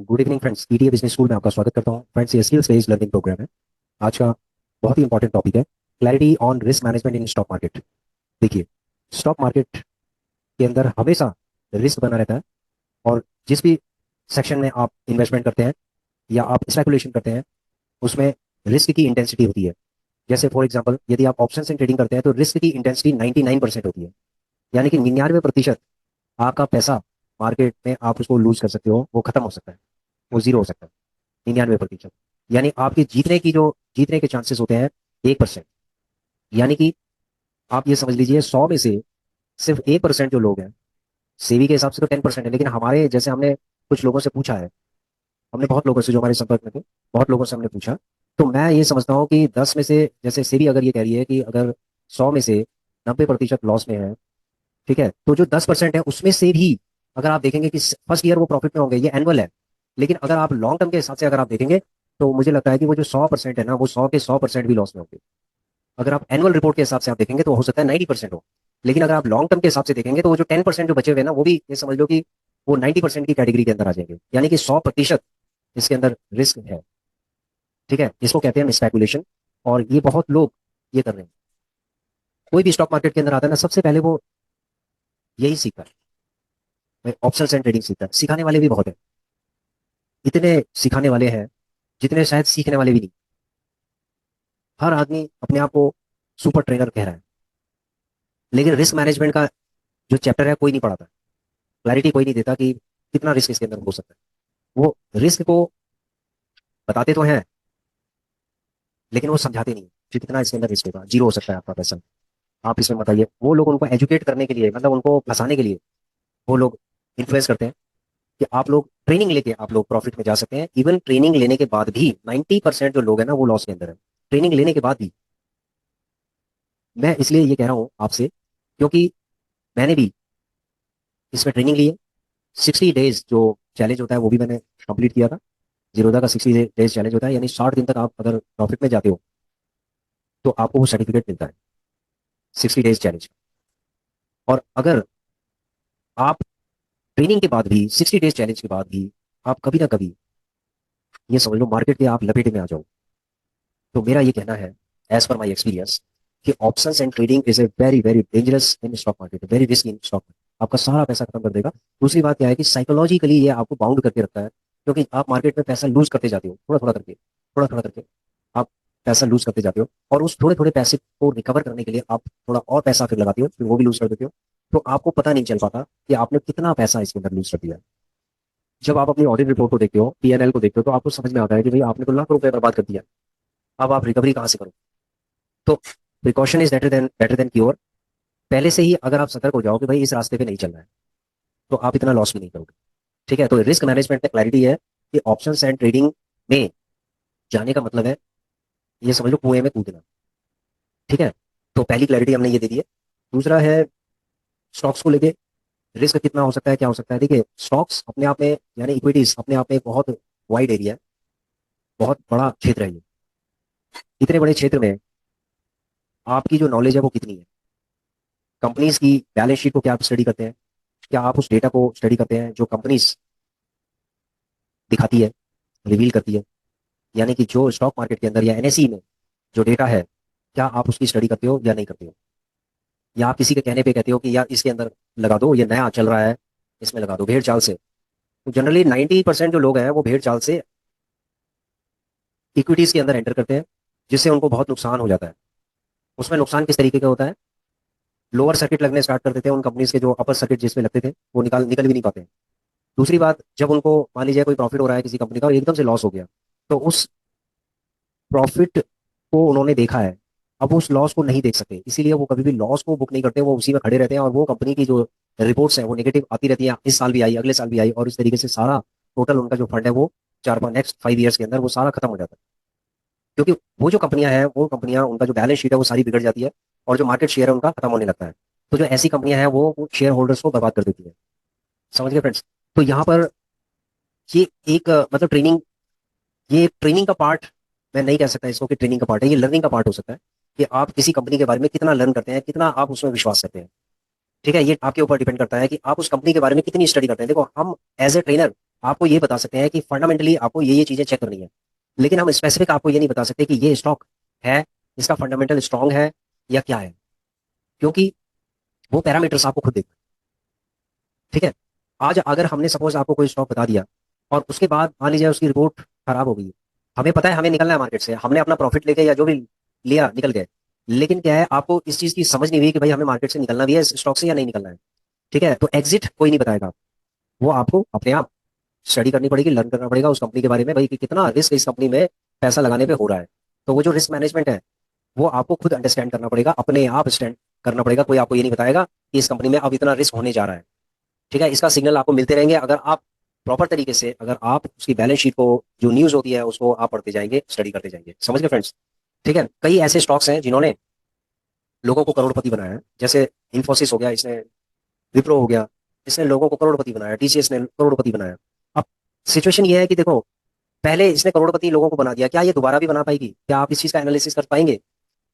Good evening friends, ETA business school में आपका स्वागत करता हूं। फ्रेंड्स, ये स्किल्स बेस्ड लर्निंग प्रोग्राम है। आज का बहुत ही इंपॉर्टेंट टॉपिक है clarity on risk management in stock market. देखिए, स्टॉक मार्केट के अंदर हमेशा रिस्क बना रहता है। और जिस भी सेक्शन में आप इन्वेस्टमेंट करते हैं या आप स्पेकुलेशन करते हैं, उसमें रिस्क की इंटेंसिटी होती है। जैसे फॉर एग्जाम्पल, यदि आप ऑप्शन से ट्रेडिंग करते हैं तो रिस्क की इंटेंसिटी 99% होती है। यानी कि 99% आपका पैसा मार्केट में आप उसको लूज कर सकते हो, वो खत्म हो सकता है, वो जीरो हो सकता है। 99%। यानी आपके जीतने के चांसेस होते हैं 1%। यानी कि आप ये समझ लीजिए, 100 में से सिर्फ 1% जो लोग हैं, सेवी के हिसाब से तो 10% है, लेकिन हमारे जैसे हमने कुछ लोगों से पूछा है, हमने बहुत लोगों से जो हमारे संपर्क में थे, बहुत लोगों से हमने पूछा। तो मैं ये समझता हूँ कि 10 में से, जैसे सेवी अगर ये कह रही है कि अगर 100 में से 90% लॉस में है, ठीक है, तो जो 10% है उसमें से भी अगर आप देखेंगे कि फर्स्ट ईयर वो प्रॉफिट में होंगे, ये एनुअल है। लेकिन अगर आप लॉन्ग टर्म के हिसाब से अगर आप देखेंगे, तो मुझे लगता है कि वो जो 100% है ना, वो 100 के 100% भी लॉस में होंगे। अगर आप एनुअल रिपोर्ट के हिसाब से आप देखेंगे तो हो सकता है 90% हो। लेकिन अगर आप लॉन्ग टर्म के हिसाब से देखेंगे तो वो जो 10% जो बचे हुए ना, वो भी ये समझ लो कि वो 90% की कैटेगरी के अंदर आ जाएंगे। यानी कि 100% इसके अंदर रिस्क है। ठीक है, इसको कहते हैं स्पेकुलेशन। और ये बहुत लोग ये कर रहे हैं। कोई भी स्टॉक मार्केट के अंदर आता है ना, सबसे पहले वो यही सीखता है, ऑप्शन एंड ट्रेडिंग सीखता है। सिखाने वाले भी बहुत है, इतने सिखाने वाले हैं जितने शायद सीखने वाले भी नहीं। हर आदमी अपने आप को सुपर ट्रेनर कह रहा है, लेकिन रिस्क मैनेजमेंट का जो चैप्टर है कोई नहीं पढ़ाता। क्लैरिटी कोई नहीं देता कि कितना रिस्क इसके अंदर हो सकता है। वो रिस्क को बताते तो हैं, लेकिन वो समझाते नहीं कि कितना इसके अंदर रिस्क होगा। जीरो हो सकता है आपका पैसा, आप इसमें बताइए। वो लोग उनको एजुकेट करने के लिए, मतलब उनको फंसाने के लिए, वो लोग इन्फ्लुएंस करते हैं कि आप लोग ट्रेनिंग लेके आप लोग प्रॉफिट में जा सकते हैं। इवन ट्रेनिंग लेने के बाद भी 90% जो लोग हैं ना, वो लॉस के अंदर है, ट्रेनिंग लेने के बाद भी। मैं इसलिए ये कह रहा हूँ आपसे, क्योंकि मैंने भी इसमें ट्रेनिंग ली है। 60 डेज जो चैलेंज होता है वो भी मैंने कंप्लीट किया था। जीरोधा का 60 डेज चैलेंज होता है, यानी 60 दिन तक आप अगर प्रॉफिट में जाते हो तो आपको वो सर्टिफिकेट मिलता है, 60 डेज चैलेंज। और अगर आप ट्रेनिंग के बाद भी, 60 डेज चैलेंज के बाद भी, आप कभी ना कभी ये समझ लो मार्केट के आप लपेटे में आ जाओ, तो मेरा ये कहना है, एज पर माई एक्सपीरियंस, कि options and trading is a very very dangerous in stock market, very risk in stock market. आपका सारा पैसा खत्म कर देगा। दूसरी बात क्या है कि साइकोलॉजिकली ये आपको बाउंड करके रखता है, क्योंकि आप मार्केट में पैसा लूज करते जाते हो, थोड़ा थोड़ा करके, थोड़ा थोड़ा करके आप पैसा लूज करते जाते हो। और उस थोड़े थोड़े पैसे को रिकवर करने के लिए आप थोड़ा और पैसा फिर लगाते हो, फिर वो भी लूज कर देते हो। तो आपको पता नहीं चल पाता कि आपने कितना पैसा इसके अंदर लूज कर दिया है। जब आप अपनी ऑडिट रिपोर्ट को देखते हो, पीएनएल को देखते हो, तो आपको समझ में आता है कि भाई आपने तो लाख रुपए बर्बाद कर दिया। अब आप रिकवरी कहाँ से करो? तो precaution is better than cure. पहले से ही अगर आप सतर्क हो जाओ कि भाई इस रास्ते पे नहीं चलना है, तो आप इतना लॉस भी नहीं करोगे। ठीक है, तो रिस्क मैनेजमेंट में क्लैरिटी है कि ऑप्शंस एंड ट्रेडिंग में जाने का मतलब है, ये समझ लो, कुएं में कूदना। ठीक है, तो पहली क्लैरिटी हमने ये दे दी है। दूसरा है स्टॉक्स को लेके रिस्क कितना हो सकता है, क्या हो सकता है। देखिए, स्टॉक्स अपने आप में, यानी इक्विटीज अपने आप में एक बहुत वाइड एरिया है, बहुत बड़ा क्षेत्र है ये। इतने बड़े क्षेत्र में आपकी जो नॉलेज है वो कितनी है? कंपनीज की बैलेंस शीट को क्या आप स्टडी करते हैं? क्या आप उस डेटा को स्टडी करते हैं जो कंपनीज दिखाती है, रिवील करती है? यानी कि जो स्टॉक मार्केट के अंदर या एनएसई में जो डेटा है, क्या आप उसकी स्टडी करते हो या नहीं करते हो? या आप किसी के कहने पे कहते हो कि यार इसके अंदर लगा दो, ये नया चल रहा है, इसमें लगा दो, भेड़ चाल से। तो जनरली 90% जो लोग हैं वो भेड़ चाल से इक्विटीज के अंदर एंटर करते हैं, जिससे उनको बहुत नुकसान हो जाता है। उसमें नुकसान किस तरीके का होता है? लोअर सर्किट लगने स्टार्ट कर देते हैं उन कंपनीज के, जो अपर सर्किट जिसमें लगते थे वो निकल भी नहीं पाते हैं। दूसरी बात, जब उनको मान लीजिए कोई प्रॉफिट हो रहा है किसी कंपनी का और एकदम से लॉस हो गया, तो उस प्रॉफिट को उन्होंने देखा है, अब उस लॉस को नहीं देख सकते, इसीलिए वो कभी भी लॉस को बुक नहीं करते, वो उसी में खड़े रहते हैं। और वो कंपनी की जो रिपोर्ट्स हैं वो नेगेटिव आती रहती है, इस साल भी आई, अगले साल भी आई, और इस तरीके से सारा टोटल उनका जो फंड है वो 4 5 नेक्स्ट 5 ईयर्स के अंदर वो सारा खत्म हो जाता है। क्योंकि वो जो कंपनियां हैं, वो कंपनियां, उनका जो बैलेंस शीट है वो सारी बिगड़ जाती है, और जो मार्केट शेयर है उनका खत्म होने लगता है। तो जो ऐसी कंपनियां हैं वो शेयर होल्डर्स को बर्बाद कर देती है। समझ गए फ्रेंड्स? तो यहाँ पर ये एक मतलब ट्रेनिंग, ये ट्रेनिंग का पार्ट मैं नहीं कह सकता इसको कि ट्रेनिंग का पार्ट है, ये लर्निंग का पार्ट हो सकता है कि आप किसी कंपनी के बारे में कितना लर्न करते हैं, कितना आप उसमें विश्वास करते हैं। ठीक है, ये आपके ऊपर डिपेंड करता है कि आप उस कंपनी के बारे में कितनी स्टडी करते हैं। देखो, हम एज ए ट्रेनर आपको ये बता सकते हैं कि फंडामेंटली आपको ये चीजें चेक करनी है, लेकिन हम स्पेसिफिक आपको ये नहीं बता सकते कि ये स्टॉक है, इसका फंडामेंटल स्ट्रांग है या क्या है, क्योंकि वो पैरामीटर्स आपको खुद देखना है। ठीक है। आज अगर हमने सपोज आपको कोई स्टॉक बता दिया और उसके बाद मान लीजिए उसकी रिपोर्ट खराब हो गई, हमें पता है हमें निकलना है मार्केट से, हमने अपना प्रॉफिट लेके या जो भी लिया निकल गए, लेकिन क्या है आपको इस चीज की समझ नहीं हुई कि भाई हमें मार्केट से निकलना भी है इस स्टॉक से या नहीं निकलना है। ठीक है, तो एग्जिट कोई नहीं बताएगा, वो आपको अपने आप स्टडी करनी पड़ेगी, लर्न करना पड़ेगा उस कंपनी के बारे में, भाई कि कितना रिस्क इस कंपनी में पैसा लगाने पे हो रहा है। तो वो जो रिस्क मैनेजमेंट है वो आपको खुद अंडरस्टैंड करना पड़ेगा, अपने आप स्टैंड करना पड़ेगा, कोई आपको ये नहीं बताएगा कि इस कंपनी में अब इतना रिस्क होने जा रहा है। ठीक है, इसका सिग्नल आपको मिलते रहेंगे अगर आप प्रॉपर तरीके से, अगर आप उसकी बैलेंस शीट को, जो न्यूज होती है उसको आप पढ़ते जाएंगे, स्टडी करते जाएंगे। समझ गए फ्रेंड्स? ठीक है, कई ऐसे स्टॉक्स हैं जिन्होंने लोगों को करोड़पति बनाया है, जैसे इन्फोसिस हो गया, इसने विप्रो हो गया, इसने लोगों को करोड़पति बनाया, टीसीएस ने करोड़पति बनाया। अब सिचुएशन ये है कि देखो, पहले इसने करोड़पति लोगों को बना दिया, क्या ये दोबारा भी बना पाएगी? क्या आप इस चीज का एनालिसिस कर पाएंगे?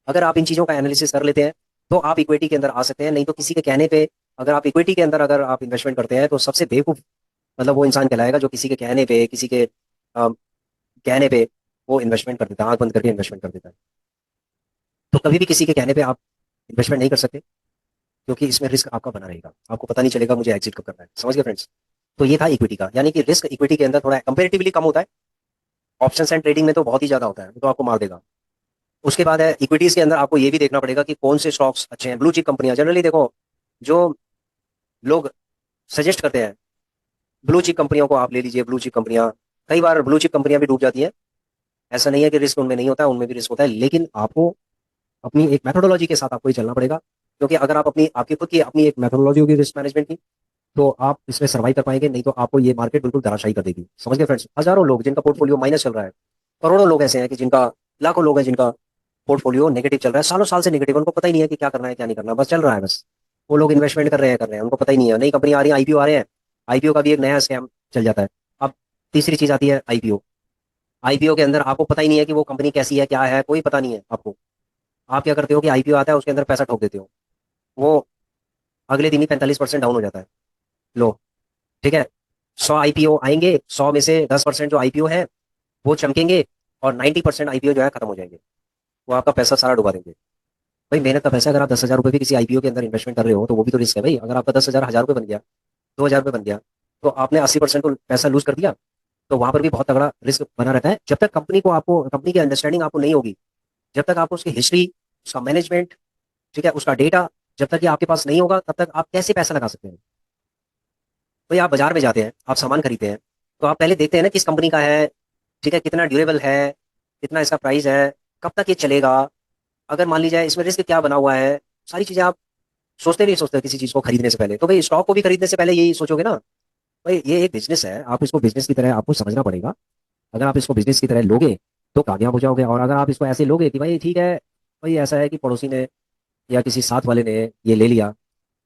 अगर आप इन चीजों का एनालिसिस कर लेते हैं तो आप इक्विटी के अंदर आ सकते हैं, नहीं तो किसी के कहने पे अगर आप इक्विटी के अंदर अगर आप इन्वेस्टमेंट करते हैं तो सबसे बेवकूफ मतलब वो इंसान कहलाएगा जो किसी के कहने पे, किसी के कहने पे वो इन्वेस्टमेंट कर देता है, आंख बंद करके इन्वेस्टमेंट कर देता है। तो कभी भी किसी के कहने पे आप इन्वेस्टमेंट नहीं कर सकते, क्योंकि इसमें रिस्क आपका बना रहेगा, आपको पता नहीं चलेगा मुझे एग्जिट कब करना है। समझ गए फ्रेंड्स? तो ये था इक्विटी का, यानी कि रिस्क इक्विटी के अंदर थोड़ा कंपेरेटिवली कम होता है, ऑप्शंस एंड ट्रेडिंग में तो बहुत ही ज्यादा होता है, वो तो आपको मार देगा। उसके बाद है इक्विटीज के अंदर आपको ये भी देखना पड़ेगा कि कौन से स्टॉक्स अच्छे हैं। ब्लू चिप कंपनियां जनरली देखो, जो लोग सजेस्ट करते हैं ब्लू चिप कंपनियों को आप ले लीजिए, ब्लू चिप कंपनियां, कई बार ब्लू चिप कंपनियां भी डूब जाती हैं। ऐसा नहीं है कि रिस्क उनमें नहीं होता है, उनमें भी रिस्क होता है, लेकिन आपको अपनी एक मेथोडोलॉजी के साथ आपको ही चलना पड़ेगा, क्योंकि अगर आप अपनी आपकी खुद की अपनी एक मेथोडोलॉजी होगी रिस्क मैनेजमेंट की, तो आप इसमें सर्वाइव कर पाएंगे, नहीं तो आपको ये मार्केट बिल्कुल धराशायी कर देगी। समझ गए फ्रेंड्स? हजारों लोग जिनका पोर्टफोलियो माइनस चल रहा है, करोड़ों लोग ऐसे हैं कि जिनका, लाखों लोग हैं जिनका पोर्टफोलियो नेगेटिव चल रहा है, सालों साल से नेगेटिव, उनको पता ही नहीं है कि क्या करना है क्या नहीं करना, बस चल रहा है बस। वो लोग इन्वेस्टमेंट कर रहे हैं, उनको पता ही नहीं है, नई कंपनी आ रही है, आईपीओ आ रहे हैं, आईपीओ का भी एक नया स्कैम चल जाता है। अब तीसरी चीज आती है आईपीओ। आईपीओ के अंदर आपको पता ही नहीं है कि वो कंपनी कैसी है, क्या है, कोई पता नहीं है आपको। आप क्या करते हो कि आईपीओ आता है उसके अंदर पैसा ठोक देते हो, वो अगले दिन ही 45% डाउन हो जाता है। लो, ठीक है, 100 आईपीओ आएंगे, 100 में से 10% जो आईपीओ है वो चमकेंगे, और 90% आईपीओ जो है खत्म हो जाएंगे, वो आपका पैसा सारा डुबा देंगे। भाई मेहनत का पैसा, अगर आप 10,000 रुपये भी किसी आईपीओ के अंदर इन्वेस्टमेंट कर रहे हो तो वो भी तो रिस्क है भाई। अगर आपका 10,000 1000 रुपये बन गया, 2,000 रुपये बन गया, तो आपने 80% तो पैसा लूज कर दिया। तो वहां पर भी बहुत तगड़ा रिस्क बना रहता है, जब तक कंपनी को आपको, कंपनी की अंडरस्टैंडिंग आपको नहीं होगी, जब तक आपको उसकी हिस्ट्री, उसका मैनेजमेंट, ठीक है, उसका डेटा जब तक ये आपके पास नहीं होगा, तब तक आप कैसे पैसा लगा सकते हैं? तो आप बाजार में जाते हैं, आप सामान खरीदते हैं, तो आप पहले देखते हैं ना किस कंपनी का है, ठीक है, कितना ड्यूरेबल है, कितना इसका प्राइस है, कब तक ये चलेगा, अगर मान लीजिए इसमें रिस्क क्या बना हुआ है, सारी चीजें आप सोचते नहीं सोचते किसी चीज को खरीदने से पहले। तो भाई स्टॉक को भी खरीदने से पहले यही सोचोगे ना, भाई ये एक बिजनेस है, आप इसको बिजनेस की तरह आपको समझना पड़ेगा। अगर आप इसको बिजनेस की तरह लोगे तो कामयाब हो जाओगे, और अगर आप इसको ऐसे लोगे कि भाई ठीक है, भाई ऐसा है कि पड़ोसी ने या किसी साथ वाले ने ये ले लिया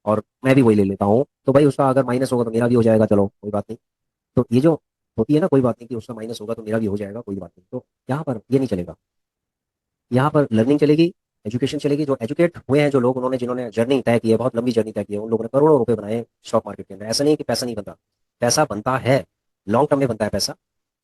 और मैं भी वही ले लेता हूँ, तो भाई उसका अगर माइनस होगा तो मेरा भी हो जाएगा, चलो कोई बात नहीं। तो ये जो होती है ना, कोई बात नहीं कि उसका माइनस होगा तो मेरा भी हो जाएगा, कोई बात नहीं, तो यहाँ पर ये नहीं चलेगा। यहाँ पर लर्निंग चलेगी, एजुकेशन चलेगी। जो एजुकेट हुए हैं जो लोग, उन्होंने, जिन्होंने जर्नी तय की है, बहुत लंबी जर्नी तय की है, उन लोगों ने करोड़ों रुपए बनाए स्टॉक मार्केट के अंदर। ऐसा नहीं है कि पैसा नहीं बनता, पैसा बनता है, लॉन्ग टर्म में बनता है पैसा।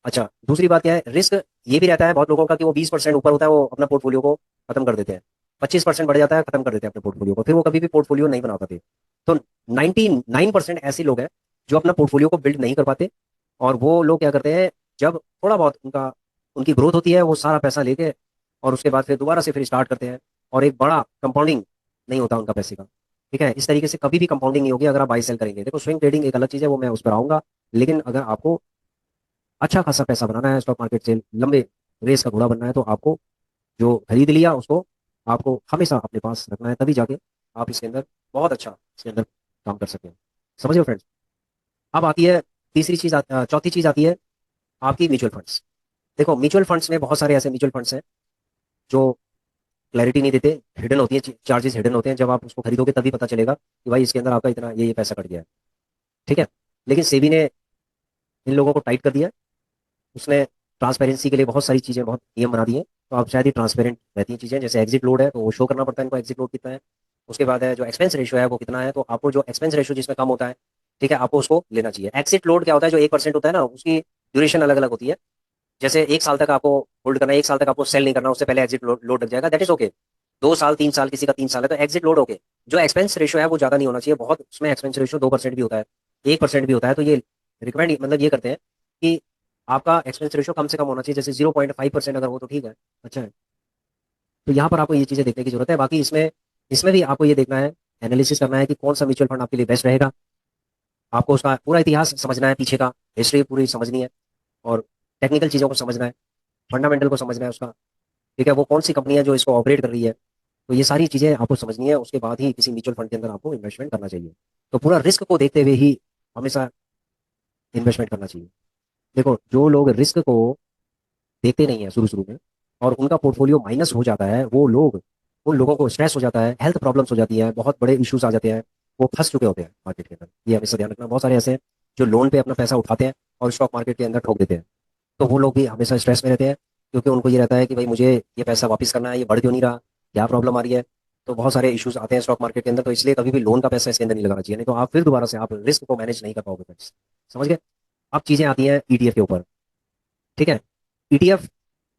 अच्छा, दूसरी बात क्या है, रिस्क ये भी रहता है बहुत लोगों का कि वो 20% ऊपर होता है, वो अपना पोर्टफोलियो को खत्म कर देते हैं, 25% बढ़ जाता है, खत्म कर देते हैं अपने पोर्टफोलियो को, फिर वो कभी भी पोर्टफोलियो नहीं बना पाते। तो 99% ऐसे लोग हैं जो अपना पोर्टफोलियो को बिल्ड नहीं कर पाते, और वो लोग क्या करते हैं, जब थोड़ा बहुत उनका, उनकी ग्रोथ होती है, वो सारा पैसा लेके और उसके बाद फिर दोबारा से फिर स्टार्ट करते हैं, और एक बड़ा कंपाउंडिंग नहीं होता उनका पैसे का। ठीक है, इस तरीके से कभी भी कंपाउंडिंग नहीं होगी अगर आप बाई सेल करेंगे। देखो स्विंग ट्रेडिंग एक अलग चीज है, वो मैं उस पर आऊंगा, लेकिन अगर आपको अच्छा खासा पैसा बनाना है स्टॉक मार्केट से, लंबे रेस का घोड़ा बनना है, तो आपको जो खरीद लिया उसको आपको हमेशा अपने पास रखना है, तभी जाके आप इसके अंदर बहुत अच्छा इसके अंदर काम कर सकते हैं। समझ लो फ्रेंड्स? अब आती है तीसरी चीज, चौथी चीज आती है आपकी म्यूचुअल फंड्स। देखो म्यूचुअल फंड्स में बहुत सारे ऐसे म्यूचुअल फंड्स हैं जो क्लैरिटी नहीं देते, हिडन होती है, चार्जेस हिडन होते हैं, जब आप उसको खरीदोगे तभी पता चलेगा कि भाई इसके अंदर आपका इतना ये पैसा कट गया है। ठीक है, लेकिन सेबी ने इन लोगों को टाइट कर दिया, उसने ट्रांसपेरेंसी के लिए बहुत सारी चीजें, बहुत नियम बना दिए, तो आप शायद ही ट्रांसपेरेंट रहती हैं चीजें, जैसे एग्जिट लोड है तो वो शो करना पड़ता है इनको, एग्जिट लोड कितना है। उसके बाद है जो एक्सपेंस रेशियो है वो कितना है, तो आपको जो एक्सपेंस रेशियो जिसमें कम होता है ठीक है, आपको उसको लेना चाहिए। एक्सिट लोड क्या होता है, जो 1% होता है ना, उसकी ड्यूरेशन अलग अलग होती है। जैसे 1 साल तक आपको होल्ड करना है, 1 साल तक आपको सेल नहीं करना, उससे पहले एग्जिट लोड लग जाएगा, दैट इज ओके। 2 साल 3 साल, किसी का 3 साल है तो एग्जिट लोड ओके। जो एक्सपेंस रेशियो है वो ज्यादा नहीं होना चाहिए, बहुत उसमें एक्सपेंस रेशियो 2% भी होता है, 1% भी होता है, तो ये रिकमेंड मतलब ये करते हैं कि आपका एक्सपेंस रेशियो कम से कम होना चाहिए, जैसे 0.5% अगर हो तो ठीक है, अच्छा है। तो यहाँ पर आपको ये चीजें देखने की जरूरत है। बाकी इसमें इसमें भी आपको ये देखना है, एनालिसिस करना है कि कौन सा म्यूचुअल फंड आपके लिए बेस्ट रहेगा। आपको उसका पूरा इतिहास समझना है, पीछे का हिस्ट्री पूरी समझनी है, और टेक्निकल चीज़ों को समझना है, फंडामेंटल को समझना है उसका। ठीक है, वो कौन सी कंपनी है जो इसको ऑपरेट कर रही है, तो ये सारी चीज़ें आपको समझनी है, उसके बाद ही किसी म्यूचुअल फंड के अंदर आपको इन्वेस्टमेंट करना चाहिए। तो पूरा रिस्क को देखते हुए ही हमेशा इन्वेस्टमेंट करना चाहिए। देखो, जो लोग रिस्क को देखते नहीं है शुरू शुरू में, और उनका पोर्टफोलियो माइनस हो जाता है, वो लोग, उन लोगों को स्ट्रेस हो जाता है, हेल्थ प्रॉब्लम्स हो जाती है, बहुत बड़े इश्यूज आ जाते हैं, वो फंस चुके होते हैं मार्केट के अंदर। ये हमेशा ध्यान रखना। बहुत सारे ऐसे हैं जो लोन पे अपना पैसा उठाते हैं और स्टॉक मार्केट के अंदर ठोक देते हैं, तो वो लोग भी हमेशा स्ट्रेस में रहते हैं, क्योंकि उनको ये रहता है कि भाई मुझे ये पैसा वापस करना है, ये बढ़ क्यों नहीं रहा, क्या प्रॉब्लम आ रही है। तो बहुत सारे इश्यूज आते हैं स्टॉक मार्केट के अंदर, तो इसलिए कभी भी लोन का पैसा इसके अंदर नहीं लगाना चाहिए, नहीं तो आप फिर दोबारा से आप रिस्क को मैनेज नहीं कर पाओगे फ्रेंड्स। समझ गए। अब चीजें आती हैं ईटीएफ के ऊपर। ठीक है, ईटीएफ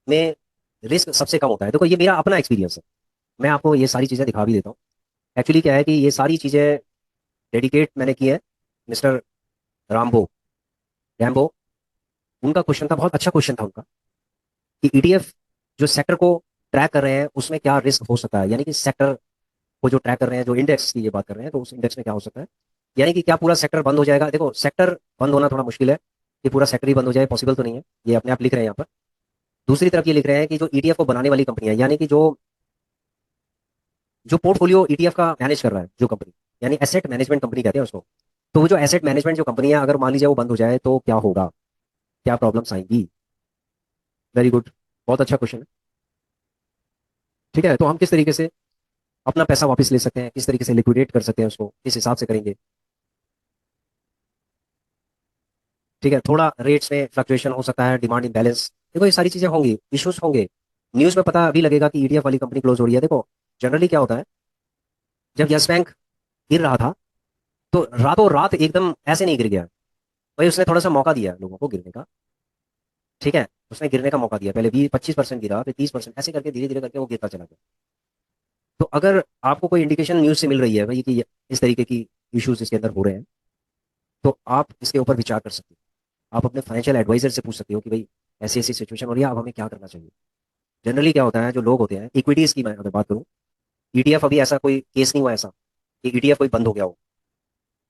में रिस्क सबसे कम होता है। देखो, ये मेरा अपना एक्सपीरियंस है, मैं आपको ये सारी चीजें दिखा भी देता हूँ। एक्चुअली क्या है कि ये सारी चीजें डेडिकेट मैंने की है मिस्टर रामबो रैम्बो। उनका क्वेश्चन था, बहुत अच्छा क्वेश्चन था उनका, कि ईटीएफ जो सेक्टर को ट्रैक कर रहे हैं उसमें क्या रिस्क हो सकता है, यानी कि सेक्टर को जो ट्रैक कर रहे हैं, जो इंडेक्स की ये बात कर रहे हैं, तो उस इंडेक्स में क्या हो सकता है, यानी कि क्या पूरा सेक्टर बंद हो जाएगा। देखो, सेक्टर बंद होना थोड़ा मुश्किल है, कि पूरा सेक्टर ही बंद हो जाए पॉसिबल तो नहीं है, ये अपने आप लिख रहे हैं यहाँ पर। दूसरी तरफ ये लिख रहे हैं कि जो ईटीएफ को बनाने वाली कंपनियां, यानी कि जो जो पोर्टफोलियो ईटीएफ का मैनेज कर रहा है जो कंपनी, यानी एसेट मैनेजमेंट कंपनी कहते हैं उसको, तो वो जो एसेट मैनेजमेंट जो कंपनी है, अगर मान लीजिए वो बंद हो जाए तो क्या होगा, क्या प्रॉब्लम्स आएंगी। वेरी गुड, बहुत अच्छा क्वेश्चन है। ठीक है, तो हम किस तरीके से अपना पैसा वापस ले सकते हैं, किस तरीके से लिक्विडेट कर सकते हैं उसको, किस हिसाब से करेंगे। ठीक है, थोड़ा रेट्स में फ्लक्चुएशन हो सकता है, डिमांड इम्बैलेंस, देखो ये सारी चीजें होंगी, इश्यूज होंगे। न्यूज में पता अभी लगेगा कि ईटीएफ वाली कंपनी क्लोज हो रही है। देखो, जनरली क्या होता है, जब यस बैंक गिर रहा था, तो रातों रात एकदम ऐसे नहीं गिर गया भाई, उसने थोड़ा सा मौका दिया लोगों को गिरने का। ठीक है, उसने गिरने का मौका दिया, पहले 20-25% गिरा, फिर 30%, ऐसे करके धीरे धीरे करके वो गिरता चला गया। तो अगर आपको कोई इंडिकेशन न्यूज से मिल रही है भाई कि इस तरीके की इश्यूज इसके अंदर हो रहे हैं, तो आप इसके ऊपर विचार कर सकते हो। आप अपने फाइनेंशियल एडवाइजर से पूछ सकते हो कि भाई ऐसी ऐसी सिचुएशन हो रही है, अब हमें क्या करना चाहिए। जनरली क्या होता है, जो लोग होते हैं इक्विटीज की मैं अगर बात करूं, ईटीएफ अभी ऐसा कोई केस नहीं हुआ ऐसा कि ईटीएफ कोई बंद हो गया हो।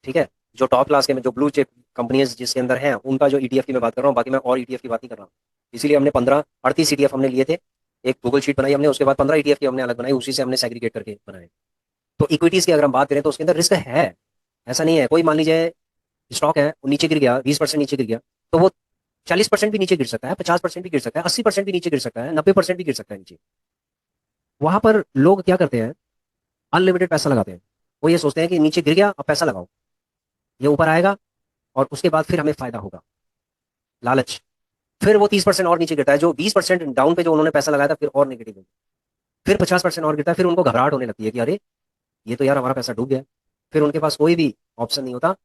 ठीक है, जो टॉप क्लास के में जो ब्लू चिप कंपनीज जिसके अंदर हैं, उनका जो ईटीएफ की मैं बात कर रहा हूँ, बाकी मैं और ईटीएफ की बात नहीं कर रहा हूँ। इसीलिए हमने 38 ईटीएफ हमने लिए थे, एक गूगल शीट बनाई हमने, उसके बाद 15 ईटीएफ की हमने अलग बनाई, उसी से हमने सेग्रीगेट करके बनाए। तो इक्विटीज की अगर हम बात करें तो उसके अंदर रिस्क है, ऐसा नहीं है। कोई मान लीजिए स्टॉक है, वो नीचे गिर गया, 20% नीचे गिर गया, तो वो 40% भी नीचे गिर सकता है, 50% भी गिर सकता है, 80% भी नीचे गिर सकता है, 90% भी गिर सकता है नीचे। वहां पर लोग क्या करते हैं, अनलिमिटेड पैसा लगाते हैं। वो ये सोचते हैं कि नीचे गिर गया, अब पैसा लगाओ, ये ऊपर आएगा और उसके बाद फिर हमें फायदा होगा, लालच। फिर वो 30% और नीचे गिरता है, जो 20% डाउन पे जो उन्होंने पैसा लगाया था, फिर और नेगेटिव हो, फिर 50% और गिरता है, फिर उनको घबराहट होने लगती है कि अरे ये तो यार हमारा पैसा डूब गया। फिर उनके पास कोई भी ऑप्शन नहीं होता,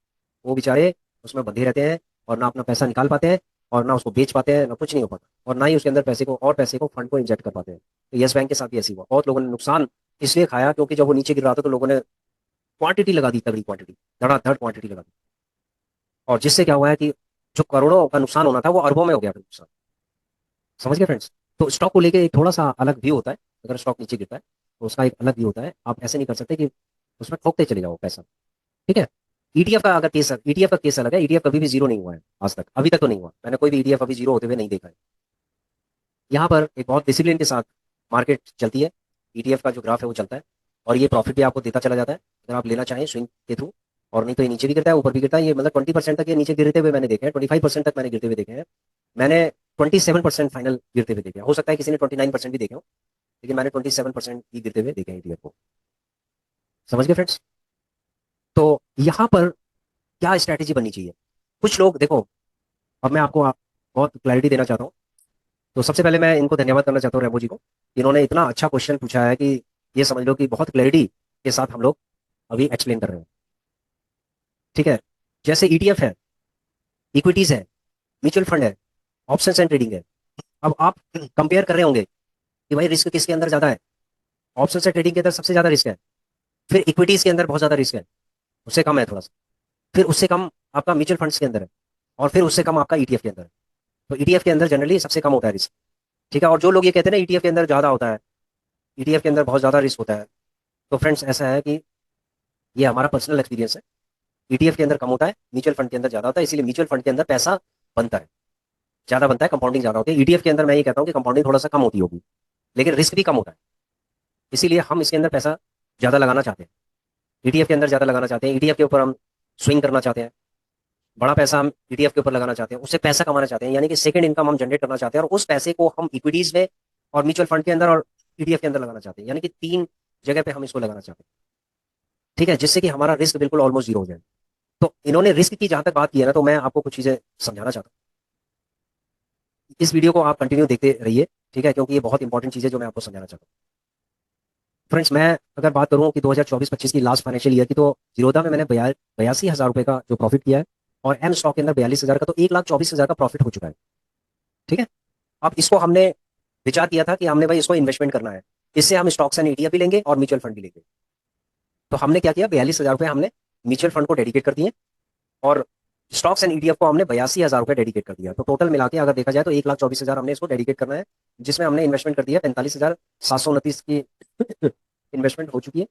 वो बेचारे उसमें बंधे रहते हैं, और ना अपना पैसा निकाल पाते हैं, और ना उसको बेच पाते हैं, ना कुछ नहीं हो पाता, और ना ही उसके अंदर पैसे को फंड को इंजेक्ट कर पाते हैं। तो यस बैंक के साथ भी ऐसी हुआ, बहुत लोगों ने नुकसान इसलिए खाया क्योंकि जब वो नीचे गिर रहा था तो लोगों ने क्वांटिटी लगा दी, तगड़ी क्वांटिटी, धड़ाधड़ क्वांटिटी लगा दी, और जिससे क्या हुआ है कि जो करोड़ों का नुकसान होना था वो अरबों में हो गया था नुकसान। समझ गए फ्रेंड्स। तो स्टॉक को लेके एक थोड़ा सा अलग व्यू होता है, अगर स्टॉक नीचे गिरता है तो उसका एक अलग व्यू होता है। आप ऐसे नहीं कर सकते कि उसमें ठोकते चले जाओ पैसा। ठीक है, ईटीएफ का केस अलग है, ईटीएफ कभी भी जीरो नहीं हुआ है आज तक, अभी तक तो नहीं हुआ, मैंने कोई भी ईटीएफ अभी जीरो होते हुए नहीं देखा है। यहाँ पर एक बहुत डिसिप्लिन के साथ मार्केट चलती है, ईटीएफ का जो ग्राफ है वो चलता है, और ये प्रॉफिट भी आपको देता चला जाता है अगर आप लेना चाहें स्विंग के थ्रू। और नहीं तो ये नीचे भी गिरता है, ऊपर भी गिरता है, ये मतलब 20% तक ये नीचे गिरते हुए मैंने देखे हैं, 25% तक मैंने गिरते हुए देखे हैं। मैंने 27% फाइनल गिरते हुए देखे हैं, हो सकता है किसी ने 29% भी देखे हो, लेकिन मैंने 27% ही गिरते हुए देखे हैं ईटीएफ को। समझ गए फ्रेंड्स। तो यहाँ पर क्या स्ट्रैटेजी बननी चाहिए। कुछ लोग देखो, अब मैं आपको बहुत क्लैरिटी देना चाहता हूँ। तो सबसे पहले मैं इनको धन्यवाद करना चाहता हूँ, रेमो जी को, इन्होंने इतना अच्छा क्वेश्चन पूछा है कि ये समझ लो कि बहुत क्लैरिटी के साथ हम लोग अभी एक्सप्लेन कर रहे हैं। ठीक है, जैसे ईटीएफ है, इक्विटीज है, म्यूचुअल फंड है, ऑप्शंस एंड ट्रेडिंग है। अब आप कंपेयर कर रहे होंगे कि भाई रिस्क किसके अंदर ज्यादा है। ऑप्शन से ट्रेडिंग के अंदर सबसे ज्यादा रिस्क है, फिर इक्विटीज के अंदर बहुत ज्यादा रिस्क है, उससे कम है थोड़ा सा, फिर उससे कम आपका म्यूचुअल फंड्स के अंदर है, और फिर उससे कम आपका ईटीएफ के अंदर है। तो ईटीएफ के अंदर जनरली सबसे कम होता है रिस्क। ठीक है, और जो लोग ये कहते हैं ना ईटीएफ के अंदर ज्यादा होता है, ईटीएफ के अंदर बहुत ज्यादा रिस्क होता है, तो फ्रेंड्स ऐसा है कि ये हमारा पर्सनल एक्सपीरियंस है। ईटीएफ के अंदर कम होता है, म्यूचुअल फंड के अंदर ज्यादा होता है, इसीलिए म्यूचुअल फंड के अंदर पैसा बनता है, ज्यादा बनता है, कंपाउंडिंग ज्यादा होती है। ईटीएफ के अंदर मैं ये कहता हूँ कि कंपाउंडिंग थोड़ा सा कम होती होगी, लेकिन रिस्क भी कम होता है, इसीलिए हम इसके अंदर पैसा ज्यादा लगाना चाहते हैं। ईटीएफ के अंदर ज्यादा लगाना चाहते हैं, ईटीएफ के ऊपर हम स्विंग करना चाहते हैं, बड़ा पैसा हम ईटीएफ के ऊपर लगाना चाहते हैं, उससे पैसा कमाना चाहते हैं, यानी कि सेकंड इनकम हम जनरेट करना चाहते हैं, और उस पैसे को हम इक्विटीज में और म्यूचुअल फंड के अंदर और ईटीएफ के अंदर लगाना चाहते हैं, यानी कि तीन जगह पे हम इसको लगाना चाहते हैं। ठीक है, जिससे कि हमारा रिस्क बिल्कुल ऑलमोस्ट जीरो हो जाए। तो इन्होंने रिस्क की जहां तक बात की है ना, तो मैं आपको कुछ चीजें समझाना चाहता हूँ। इस वीडियो को आप कंटिन्यू देखते रहिए, ठीक है, क्योंकि ये बहुत इंपॉर्टेंट चीज है जो मैं आपको समझाना चाहता हूँ। फ्रेंड्स, मैं अगर बात करूं कि 2024-25 की लास्ट फाइनेंशियल ईयर की, तो जीरोधा में मैंने 82,000 रुपए का जो प्रॉफिट किया है, और एम स्टॉक के अंदर 42,000 का, तो 1,24,000 का प्रॉफिट हो चुका है। ठीक है, अब इसको हमने विचार किया था कि हमने भाई इसको इन्वेस्टमेंट करना है, इससे हम स्टॉक्स एंड ईटीएफ भी लेंगे और म्यूचुअल फंड भी लेंगे। तो हमने क्या किया, 42,000 रुपये हमने म्यूचुअल फंड को डेडिकेट कर दिए, और स्टॉक्स एंड ईटीएफ को हमने 82,000 रुपये डेडिकेट कर दिया। तो टोटल मिला के अगर देखा जाए तो 1,24,000 हमने इसको डेडिकेट करना है, जिसमें हमने इन्वेस्टमेंट कर दिया 45,729 की इन्वेस्टमेंट हो चुकी है,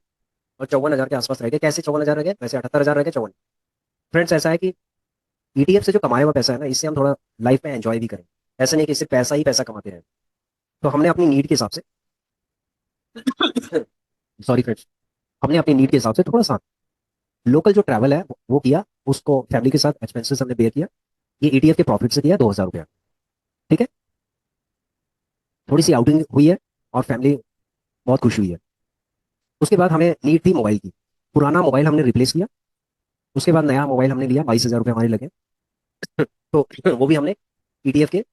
और 54,000 के आसपास रह गए। कैसे 54,000 रह गए, वैसे 78,000 रह गए, 54। फ्रेंड्स, ऐसा है कि ईटीएफ से जो कमाया हुआ पैसा है ना, इससे हम थोड़ा लाइफ में एंजॉय भी करें। ऐसा नहीं कि सिर्फ पैसा ही पैसा कमाते रहे। तो हमने अपनी नीड के हिसाब से सॉरी फ्रेंड्स, हमने अपनी नीड के हिसाब से थोड़ा सा लोकल जो ट्रैवल है वो किया, उसको फैमिली के साथ एक्सपेंसेस हमने बेयर किया। ये ईटीएफ के प्रॉफिट से दिया 2,000 रुपया। ठीक है, थोड़ी सी आउटिंग हुई है और फैमिली बहुत खुश हुई है। उसके बाद हमें नीड थी मोबाइल की, पुराना मोबाइल हमने रिप्लेस किया। उसके बाद नया मोबाइल हमने लिया, 22,000 रुपये हमारे लगे। तो वो भी हमने ईटीएफ के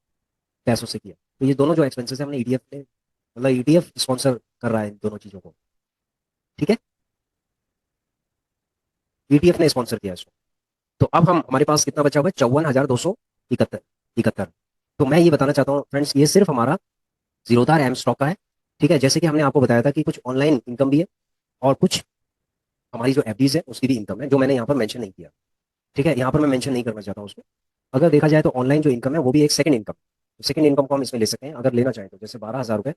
पैसों से किया। तो ये दोनों जो एक्सपेंसेस है हमने ईटीएफ ने, मतलब ईटीएफ स्पॉन्सर कर रहा है इन दोनों चीजों को। ठीक है, ईटीएफ ने स्पॉन्सर किया इसको। तो अब हम हमारे पास कितना बचा हुआ है, 54,271 इकहत्तर। तो मैं ये बताना चाहता हूँ फ्रेंड्स, ये सिर्फ हमारा जीरोधा एम स्टॉक का है। ठीक है, जैसे कि हमने आपको बताया था कि कुछ ऑनलाइन इनकम भी है, और कुछ हमारी जो एफडीज है उसकी भी इनकम है, जो मैंने यहाँ पर मेंशन नहीं किया। ठीक है, यहाँ पर मैं मेंशन नहीं करना चाहता हूँ उसको। अगर देखा जाए तो ऑनलाइन जो इनकम है वो भी एक सेकंड इनकम। सेकंड इनकम को हम इसमें ले सकते हैं अगर लेना चाहें तो, जैसे 12,000 रुपये,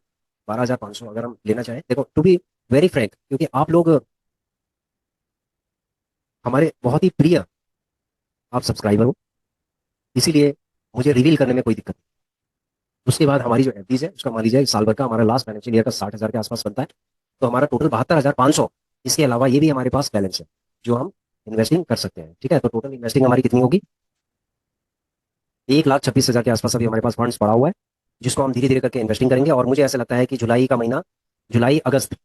12,500 अगर हम लेना चाहें। देखो, टू बी वेरी फ्रैंक, क्योंकि आप लोग हमारे बहुत ही प्रिय आप सब्सक्राइबर हो, इसीलिए मुझे रिवील करने में कोई दिक्कत नहीं। उसके बाद हमारी जो एफडीज है उसका मान लीजिए साल भर का हमारा लास्ट फाइनेंशियल ईयर का 60,000 के आसपास बनता है। तो हमारा टोटल 72,500। इसके अलावा ये भी हमारे पास बैलेंस है जो हम इन्वेस्टिंग कर सकते हैं। ठीक है, तो टोटल इन्वेस्टिंग हमारी कितनी होगी, 1,26,000 के आसपास अभी हमारे पास फंड्स पड़ा हुआ है, जिसको हम धीरे धीरे करके इन्वेस्टिंग करेंगे। और मुझे ऐसा लगता है कि जुलाई का महीना, जुलाई, अगस्त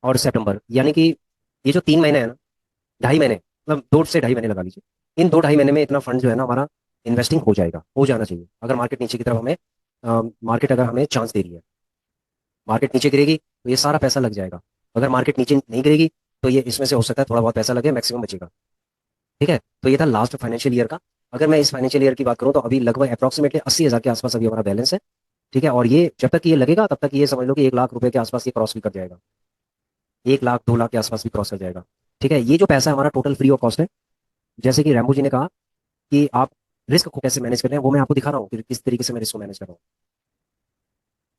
और सितंबर, यानी कि ये जो 3 महीने हैं ना, 2.5 महीने, मतलब 2 से 2.5 महीने लगा लीजिए, इन 2-2.5 महीने में इतना फंड जो है ना हमारा इन्वेस्टिंग हो जाएगा, हो जाना चाहिए, अगर मार्केट नीचे की तरफ हमें, मार्केट अगर हमें चांस दे रही है। मार्केट नीचे गिरेगी तो ये सारा पैसा लग जाएगा, अगर मार्केट नीचे नहीं गिरेगी तो ये इसमें से हो सकता है थोड़ा बहुत पैसा लगे, मैक्सिमम बचेगा। ठीक है, तो ये था लास्ट फाइनेंशियल ईयर का। अगर मैं इस फाइनेंशियल ईयर की बात करूं तो अभी लगभग अप्रॉक्सीमेटली 80,000 के आसपास अभी हमारा बैलेंस है। ठीक है, और ये जब तक ये लगेगा तब तक ये समझ लो कि 1 लाख रुपए के आसपास ये क्रॉस भी कर जाएगा, 1 लाख 2 लाख के आसपास भी क्रॉस कर जाएगा। ठीक है, ये जो पैसा है हमारा टोटल फ्री ऑफ कॉस्ट है। जैसे कि रैम्बो जी ने कहा कि आप रिस्क को कैसे मैनेज कर रहे हैं, वो मैं आपको दिखा रहा हूँ कि किस तरीके से मैं रिस्क को मैनेज कर रहा हूँ।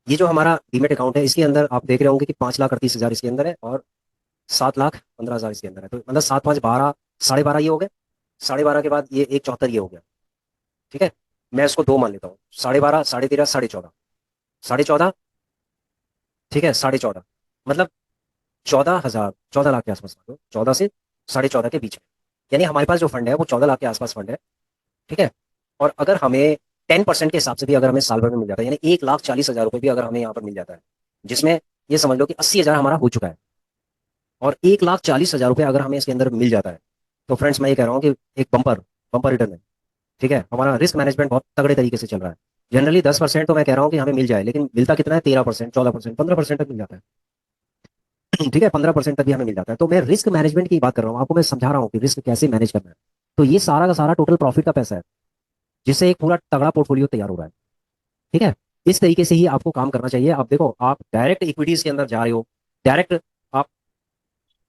ये जो हमारा डीमेट अकाउंट है, इसके अंदर आप देख रहे होंगे कि 5,38,000 इसके अंदर है, और 7,15,000 इसके अंदर है। तो मतलब 7, 5, 12, 12.5 ये हो गए। 12.5 के बाद ये 1,74 ये हो गया। ठीक है, मैं इसको 2 मान लेता हूँ, 12.5, 13.5, 14.5, 14.5। ठीक है, 14.5 मतलब 14,000, 14 लाख के आसपास मान लो, 14 से 14.5 के बीच में, यानी हमारे पास जो फंड है वो 14 लाख के आसपास फंड है। ठीक है, और अगर हमें 10% के हिसाब से भी अगर हमें साल भर में मिल जाता है, यानी 1,40,000 रुपये भी अगर हमें यहाँ पर मिल जाता है, जिसमें ये समझ लो कि 80,000 हमारा हो चुका है, और 1,40,000 रुपये अगर हमें इसके अंदर मिल जाता है, तो फ्रेंड्स मैं ये कह रहा हूँ कि एक बम्पर बम्पर रिटर्न है। ठीक है, हमारा रिस्क मैनेजमेंट बहुत तगड़े तरीके से चल रहा है। जनरली 10% तो मैं कह रहा हूँ कि हमें मिल जाए, लेकिन मिलता कितना है, 13%, 14%, 15% तक मिल जाता है। ठीक है, 15% तक भी हमें मिल जाता है। तो मैं रिस्क मैनेजमेंट की बात कर रहा हूँ, आपको मैं समझा रहा हूँ कि रिस्क कैसे मैनेज करना है। तो ये सारा का सारा टोटल प्रॉफिट का पैसा है, जिससे एक पूरा तगड़ा पोर्टफोलियो तैयार हो रहा है। ठीक है, इस तरीके से ही आपको काम करना चाहिए। आप देखो, आप डायरेक्ट इक्विटीज के अंदर जा रहे हो, डायरेक्ट आप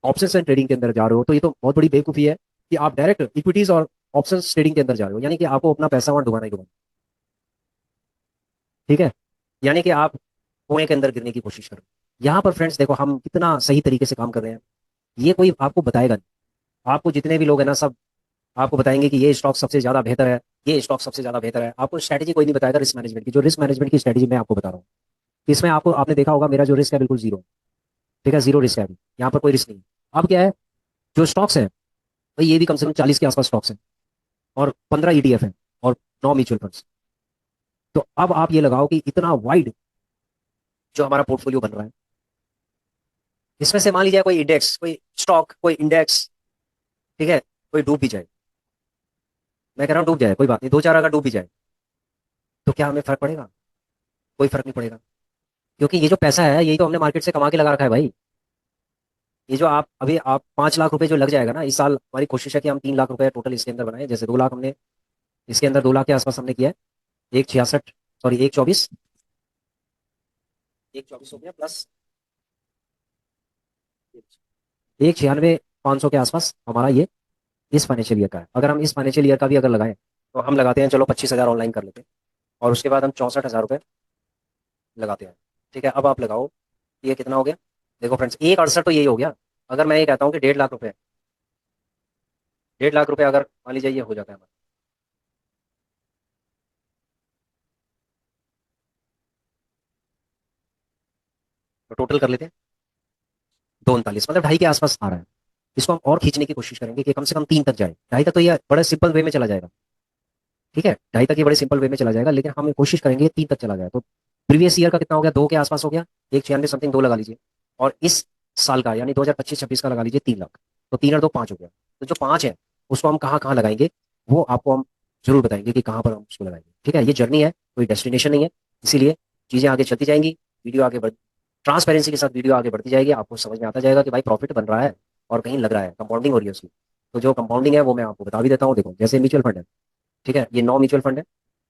ऑप्शंस एंड ट्रेडिंग के अंदर जा रहे हो, तो ये तो बहुत बड़ी बेवकूफ़ी है कि आप डायरेक्ट इक्विटीज और ऑप्शंस ट्रेडिंग के अंदर जा रहे हो, यानी कि आपको अपना पैसा वहां डुबाना ही डुबाना। ठीक है, यानी कि आप कुएं के अंदर गिरने की कोशिश करो। यहाँ पर फ्रेंड्स देखो, हम कितना सही तरीके से काम कर रहे हैं, ये कोई आपको बताएगा नहीं। आपको जितने भी लोग हैं ना, सब आपको बताएंगे कि ये स्टॉक सबसे ज्यादा बेहतर है, ये स्टॉक सबसे ज्यादा बेहतर है। आपको स्ट्रैटेजी कोई नहीं बताएगा रिस्क मैनेजमेंट की। जो रिस्क मैनेजमेंट की स्ट्रैटेजी मैं आपको बता रहा हूँ, इसमें आपको, आपने देखा होगा मेरा जो रिस्क है बिल्कुल जीरो। ठीक है, जीरो रिस्क है अभी, यहाँ पर कोई रिस्क नहीं है। अब क्या है, जो स्टॉक्स हैं भाई, ये भी कम से कम 40 के आसपास स्टॉक्स हैं, और 15 ईटीएफ हैं, और 9 म्यूचुअल फंड्स। तो अब आप ये लगाओ कि इतना वाइड जो हमारा पोर्टफोलियो बन रहा है, इसमें से मान लीजिए कोई इंडेक्स, कोई स्टॉक, कोई इंडेक्स, ठीक है, कोई डूब भी जाए, मैं कह रहा हूँ डूब जाए कोई बात नहीं, दो चार अगर डूब भी जाए, तो क्या हमें फर्क पड़ेगा? कोई फर्क नहीं पड़ेगा, क्योंकि ये जो पैसा है यही तो हमने मार्केट से कमा के लगा रखा है भाई। ये जो आप अभी, आप 5 लाख रुपए जो लग जाएगा ना इस साल, हमारी कोशिश है कि हम 3 लाख रुपए टोटल इसके अंदर बनाए। जैसे 2 लाख हमने इसके अंदर, 2 लाख के आसपास हमने किया है। 1,66, सॉरी 1,24, 1,24 हो गया, प्लस 1,96,500 के आसपास हमारा ये इस फाइनेंशियल ईयर का है। अगर हम इस फाइनेंशियल ईयर का भी अगर लगाएं, तो हम लगाते हैं, चलो 25,000 ऑनलाइन कर लेते हैं, और उसके बाद हम 64,000 रुपये लगाते हैं। ठीक है, अब आप लगाओ, ये कितना हो गया? देखो फ्रेंड्स, 1,68 तो यही हो गया। अगर मैं ये कहता हूँ कि 1,50,000 रुपये, 1,50,000 रुपये अगर मान लीजिए ये हो जाता है हमारा, तो टोटल कर लेते हैं 2,39, मतलब ढाई के आसपास आ रहा है। इसको हम और खींचने की कोशिश करेंगे कि कम से कम 3 तक जाए। ढाई तक तो ये बड़े सिंपल वे में चला जाएगा। ठीक है, ढाई तक ये बड़े सिंपल वे में चला जाएगा, लेकिन हम कोशिश करेंगे 3 तक चला जाए। तो प्रीवियस ईयर का कितना हो गया? 2 के आसपास हो गया, 1,96 समथिंग, 2 लगा लीजिए। और इस साल का यानी 2025-26 का लगा लीजिए 3 लाख। तो 3 और 2 5 हो गया। तो जो 5 है उसको हम कहाँ कहाँ लगाएंगे, वो आपको हम जरूर बताएंगे कि कहाँ पर हम उसको लगाएंगे। ठीक है, ये जर्नी है, कोई डेस्टिनेशन नहीं है। इसीलिए चीजें आगे चलती जाएंगी, वीडियो आगे बढ़, ट्रांसपेरेंसी के साथ वीडियो आगे बढ़ती जाएगी, आपको समझ में आता जाएगा कि भाई प्रॉफिट बन रहा है और कहीं लग रहा है, कंपाउंडिंग हो रही है उसकी। तो जो कंपाउंडिंग है वो मैं आपको बता भी देता हूँ। देखो, जैसे म्यूचुअल फंड है, ठीक है, ये 9 म्यूचुअल फंड है,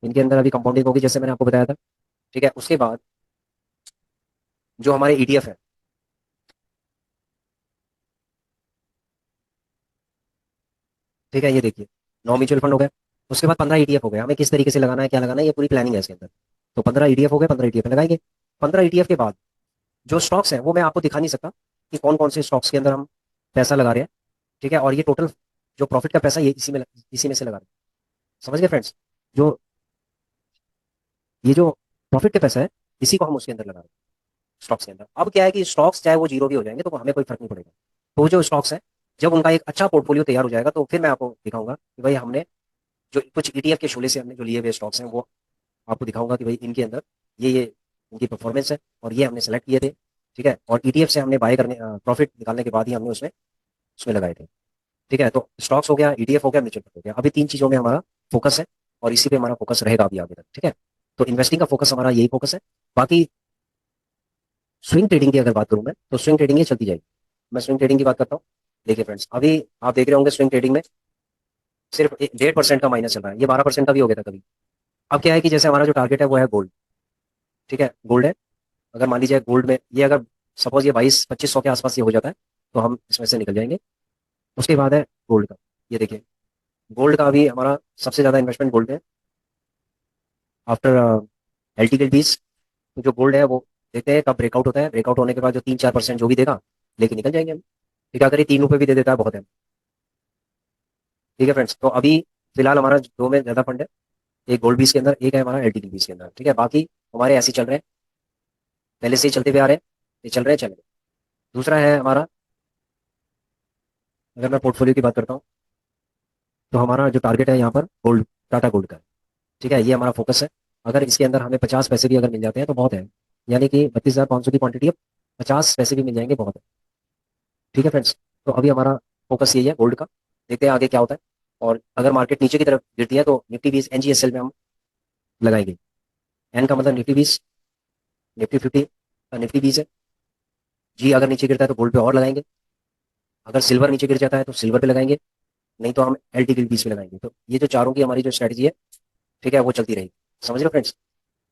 इनके अंदर अभी कंपाउंडिंग होगी, जैसे मैंने आपको बताया था। ठीक है, उसके बाद जो हमारे ईटीएफ है, ठीक है, ये देखिए, 9 म्यूचुअल फंड हो गए, उसके बाद 15 ईटीएफ हो गए। हमें किस तरीके से लगाना है, क्या लगाना है, ये पूरी प्लानिंग है इसके अंदर। तो 15 ईटीएफ हो गए, 15 ईटीएफ लगाएंगे। 15 ईटीएफ के बाद जो स्टॉक्स हैं वो मैं आपको दिखा नहीं सकता कि कौन कौन से स्टॉक्स के अंदर हम पैसा लगा रहे हैं। ठीक है, और ये टोटल जो प्रॉफिट का पैसा, ये इसी में से लगा रहे हैं। समझ गए फ्रेंड्स? जो ये जो प्रॉफिट का पैसा है, इसी को हम उसके अंदर लगा रहे हैं, स्टॉक्स के अंदर। अब क्या है कि स्टॉक्स चाहे वो जीरो भी हो जाएंगे तो हमें कोई फर्क नहीं पड़ेगा। तो जो स्टॉक्स है, जब उनका एक अच्छा पोर्टफोलियो तैयार हो जाएगा, तो फिर मैं आपको दिखाऊंगा कि भाई हमने जो कुछ ईटीएफ के शोले से हमने जो लिए हुए स्टॉक्स हैं, वो आपको दिखाऊंगा कि भाई इनके अंदर ये इनकी परफॉर्मेंस है, और ये हमने सेलेक्ट किए थे। ठीक है, और ईटीएफ से हमने बाय करने, प्रॉफिट निकालने के बाद ही हमने उसमें उसमें लगाए थे। ठीक है, तो स्टॉक्स हो गया, ईटीएफ हो गया, म्यूचुअल फंड हो गया। अभी 3 चीजों में हमारा फोकस है, और इसी पे हमारा फोकस रहेगा अभी आगे तक। ठीक है, तो इन्वेस्टिंग का फोकस हमारा यही फोकस है। बाकी स्विंग ट्रेडिंग की अगर बात करूं मैं, तो स्विंग ट्रेडिंग ये चलती जाएगी। मैं स्विंग ट्रेडिंग की बात करता हूँ। देखिए फ्रेंड्स, अभी आप देख रहे होंगे स्विंग ट्रेडिंग में सिर्फ 1.5% का माइनस चल रहा है, ये 12% का भी हो गया था कभी। अब क्या है कि जैसे हमारा जो टारगेट है वो है गोल्ड। ठीक है, गोल्ड है। अगर मान लीजिए गोल्ड में ये, अगर सपोज ये 22-25 सौ के आसपास ये हो जाता है, तो हम इसमें से निकल जाएंगे। उसके बाद है गोल्ड का। ये देखिए, गोल्ड का अभी हमारा सबसे ज्यादा इन्वेस्टमेंट गोल्ड में, आफ्टर एलटीवीज। तो जो गोल्ड है वो देखते हैं कब ब्रेकआउट होता है। ब्रेकआउट होने के बाद जो 3-4% जो भी देगा, लेके निकल जाएंगे हम। ठीक है, अगर ये 3 रुपए भी दे देता है बहुत है। ठीक है फ्रेंड्स, तो अभी फिलहाल हमारा दो में ज्यादा फंड है, एक गोल्ड बीस के अंदर, एक है हमारा एलटीवी बीस के अंदर। ठीक है, बाकी हमारे ऐसे ही चल रहे हैं, पहले से ही चलते हुए आ रहे हैं, ये चल रहे हैं, चल रहे हैं। दूसरा है हमारा, अगर मैं पोर्टफोलियो की बात करता हूँ, तो हमारा जो टारगेट है यहाँ पर गोल्ड, टाटा गोल्ड का है। ठीक है, ये हमारा फोकस है। अगर इसके अंदर हमें 50 पैसे भी अगर मिल जाते हैं तो बहुत है, यानी कि 32,500 की क्वांटिटी है, 50 पैसे भी मिल जाएंगे बहुत है। ठीक है फ्रेंड्स, तो अभी हमारा फोकस यही है गोल्ड का। देखते हैं आगे क्या होता है। और अगर मार्केट नीचे की तरफ गिरती है तो निफ्टी बीस एनजीएसएल में हम लगाएंगे। एन का मतलब निफ्टी बीस, निफ्टी 50 का निफ्टी बीस है। जी अगर नीचे गिरता है तो गोल्ड पे और लगाएंगे। अगर सिल्वर नीचे गिर जाता है तो सिल्वर पे लगाएंगे। नहीं तो हम LT के बीच में लगाएंगे। तो ये जो चारों की हमारी जो स्ट्रेटजी है, ठीक है, वो चलती रहेगी। समझ रहे हो फ्रेंड्स?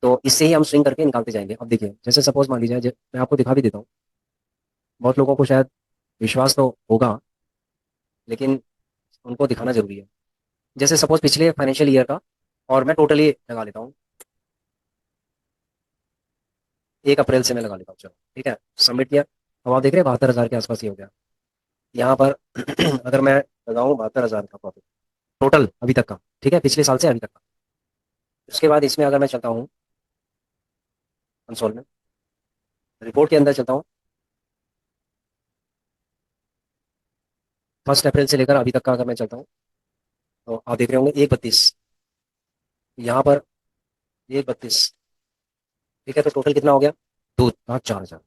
तो इससे ही हम स्विंग करके निकालते जाएंगे। अब देखिए, जैसे सपोज मान लीजिए, मैं आपको दिखा भी देता हूँ, बहुत लोगों को शायद विश्वास तो होगा, लेकिन उनको दिखाना जरूरी है। जैसे सपोज पिछले फाइनेंशियल ईयर का, और मैं टोटली लगा लेता हूँ, 1 अप्रैल से मैं लगा लेता हूँ, चलो ठीक है, सबमिट किया। अब आप देख रहे हैं 72,000 के आसपास ही हो गया यहाँ पर। अगर मैं लगाऊं 72,000 का प्रॉफिट टोटल अभी तक का, ठीक है, पिछले साल से अभी तक का। उसके बाद इसमें अगर मैं चलता हूँ कंसोल में, रिपोर्ट के अंदर चलता हूँ, 1 अप्रैल से लेकर अभी तक का अगर मैं चलता हूँ, तो आप देख रहे होंगे 1,32, यहाँ पर 1,32, ठीक है। तो टोटल कितना हो गया? 2,04,000।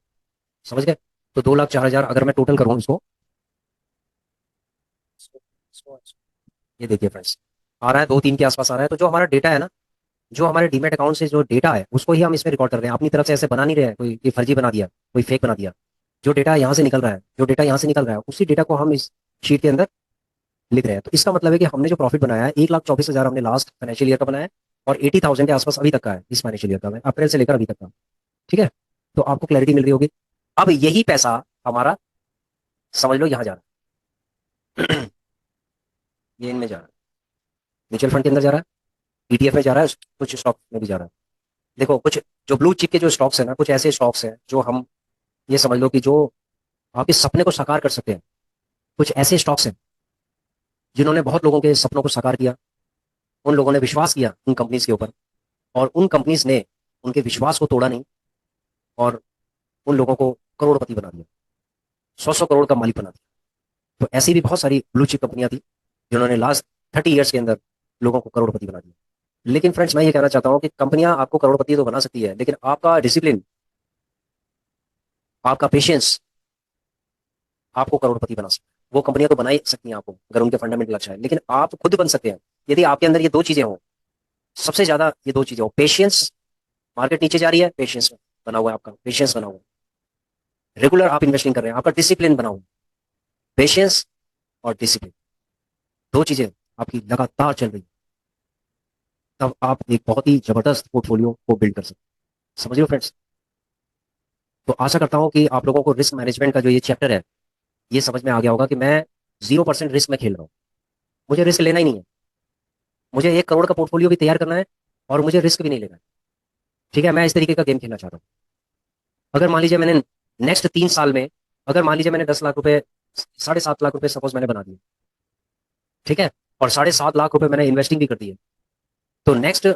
समझ गए? तो 2,04,000 अगर मैं टोटल करूँ इसको, ये देखिए फ्रेंड्स, आ रहा है 2-3 के आसपास आ रहा है। तो जो हमारा डेटा है ना, जो हमारे डीमेट अकाउंट से जो डेटा है, उसको ही हम इसमें रिकॉर्ड कर रहे हैं। अपनी तरफ से ऐसे बना नहीं रहे हैं, कोई फर्जी बना दिया, कोई फेक बना दिया। जो डेटा यहाँ से निकल रहा है, जो डेटा यहाँ से निकल रहा है, उसी डेटा को हम इस शीट के अंदर लिख रहे हैं। तो इसका मतलब है कि हमने जो प्रॉफिट बनाया है, 1,24,000 हमने लास्ट फाइनेंशियल ईयर का बनाया है, और 80,000 के आसपास अभी तक का है इस फाइनेंशियल ईयर का, अप्रैल से लेकर अभी तक का। ठीक है, तो आपको क्लैरिटी मिल रही होगी। अब यही पैसा हमारा, समझ लो, यहाँ जा रहा है। ये इनमें जा रहा है, म्यूचुअल फंड के अंदर जा रहा है, ETF में जा रहा है, कुछ स्टॉक में भी जा रहा है। देखो, कुछ जो ब्लू चिप के जो स्टॉक्स है ना, कुछ ऐसे स्टॉक्स हैं जो हम, ये समझ लो कि जो आपके सपने को साकार कर सकते हैं। कुछ ऐसे स्टॉक्स हैं जिन्होंने बहुत लोगों के सपनों को साकार किया। उन लोगों ने विश्वास किया उन कंपनीज के ऊपर, और उन कंपनीज ने उनके विश्वास को तोड़ा नहीं, और उन लोगों को करोड़पति बना दिया, 100-100 करोड़ का मालिक बना दिया। तो ऐसी भी बहुत सारी ब्लू चिप कंपनियां थी जिन्होंने लास्ट 30 ईयर्स के अंदर लोगों को करोड़पति बना दिया। लेकिन फ्रेंड्स, मैं ये कहना चाहता हूँ कि कंपनियां आपको करोड़पति तो बना सकती है, लेकिन आपका डिसिप्लिन, आपका पेशेंस आपको करोड़पति बना सकता है। वो कंपनियां तो बना ही सकती हैं आपको, अगर उनके फंडामेंटल अच्छा है, लेकिन आप खुद बन सकते हैं यदि आपके अंदर ये दो चीजें हों। सबसे ज्यादा ये दो चीजें हो, पेशेंस, मार्केट नीचे जा रही है, पेशेंस बना हुआ है आपका, पेशेंस बना हुआ है, रेगुलर आप इन्वेस्टिंग कर रहे हैं, आपका डिसिप्लिन बना हुआ है, पेशेंस और डिसिप्लिन, दो चीजें आपकी लगातार चल रही है, तब आप एक बहुत ही जबरदस्त पोर्टफोलियो को बिल्ड कर सकते हैं। समझ लो फ्रेंड्स? तो आशा करता हूं कि आप लोगों को रिस्क मैनेजमेंट का जो ये चैप्टर है, ये समझ में आ गया होगा कि मैं 0% रिस्क में खेल रहा हूँ। मुझे रिस्क लेना ही नहीं है। मुझे 1 करोड़ का पोर्टफोलियो भी तैयार करना है, और मुझे रिस्क भी नहीं लेना है। ठीक है, मैं इस तरीके का गेम खेलना चाहता हूँ। अगर मान लीजिए मैंने नेक्स्ट 3 साल में, अगर मान लीजिए मैंने 10 लाख रुपए, 7.5 लाख रुपए सपोज मैंने बना दिए, ठीक है, और 7.5 लाख रुपए मैंने इन्वेस्टिंग भी कर दी है, तो नेक्स्ट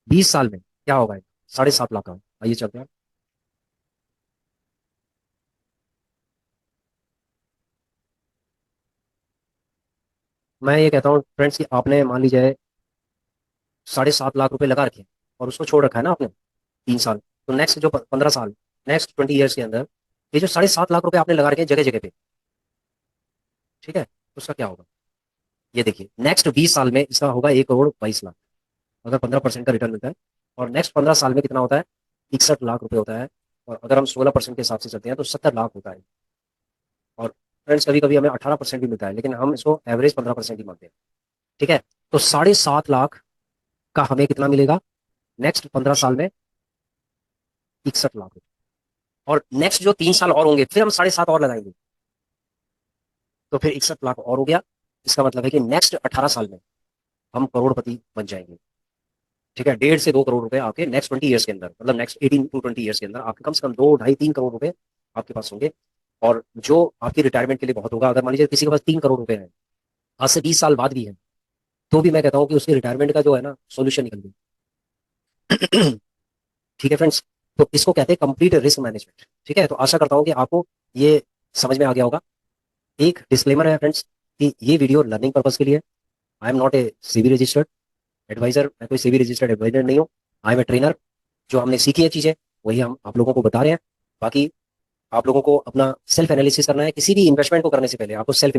20 साल में क्या होगा? 7.5 लाख का। आइए चलते हैं। मैं ये कहता हूँ फ्रेंड्स कि आपने मान लीजिए 7.5 लाख रुपए लगा रखे हैं, और उसको छोड़ रखा है ना आपने 3 साल, तो नेक्स्ट जो 15 साल, नेक्स्ट 20 ईयर्स के अंदर, ये जो 7.5 लाख रुपए आपने लगा रखे हैं जगह जगह पे, ठीक है, उसका क्या होगा? ये देखिए, नेक्स्ट 20 साल में इसका होगा 1,22,00,000, अगर 15% का रिटर्न मिलता है। और नेक्स्ट 15 साल में कितना होता है? 61 लाख रुपए होता है। और अगर हम 16% के हिसाब से चलते हैं तो 70 लाख होता है। और फ्रेंड्स, कभी कभी हमें 18% भी मिलता है, लेकिन हम इसको एवरेज 15% ही मानते हैं। ठीक है, तो 7.5 लाख का हमें कितना मिलेगा नेक्स्ट 15 साल में? 61 लाख। और नेक्स्ट जो 3 साल और होंगे, फिर हम 7.5 और लगाएंगे, तो फिर 61 लाख और हो गया। इसका मतलब है कि नेक्स्ट 18 साल में हम करोड़पति बन जाएंगे। ठीक है, 1.5 से 2 करोड़ रुपए आपके नेक्स्ट 20 ईयर्स के अंदर, मतलब नेक्स्ट 18 to 20 ईयर्स के अंदर आपके कम से कम 2, 2.5, 3 करोड़ रुपए आपके पास होंगे। और जो आपकी रिटायरमेंट के लिए बहुत होगा। अगर मान लीजिए किसी के पास 3 करोड़ रुपए है, आज से 20 साल बाद भी है, तो भी मैं कहता हूँ कि उसकी रिटायरमेंट का जो है ना, सोल्यूशन निकल गया। ठीक है फ्रेंड्स, तो इसको कहते हैं कंप्लीट रिस्क मैनेजमेंट। ठीक है, तो आशा करता हूँ कि आपको ये समझ में आ गया होगा। एक डिस्क्लेमर है फ्रेंड्स, कि ये वीडियो लर्निंग पर्पज के लिए। I am not a SEBI registered adviser, मैं कोई सीबी रजिस्टर्ड एडवाइजर नहीं हूँ। I am a trainer. जो हमने सीखी है चीजें, वही हम आप लोगों को बता रहे हैं। बाकी आप लोगों को अपना सेल्फ एनालिसिस करना है। किसी भी इन्वेस्टमेंट को करने से पहले आपको सेल्फ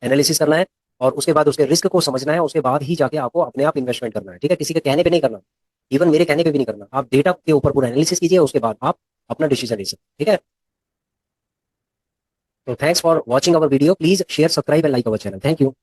एनालिसिस करना है, और उसके बाद उसके रिस्क को समझना है। उसके बाद ही जाके आपको अपने आप इन्वेस्टमेंट करना है। ठीक है, किसी के कहने पे नहीं करना, इवन मेरे कहने पे भी नहीं करना। आप डेटा के ऊपर पूरा एनालिसिस कीजिए, उसके बाद आप अपना डिसीजन ले सकते हैं। ठीक है, तो thanks for watching our video, please share, subscribe and like our channel. Thank you.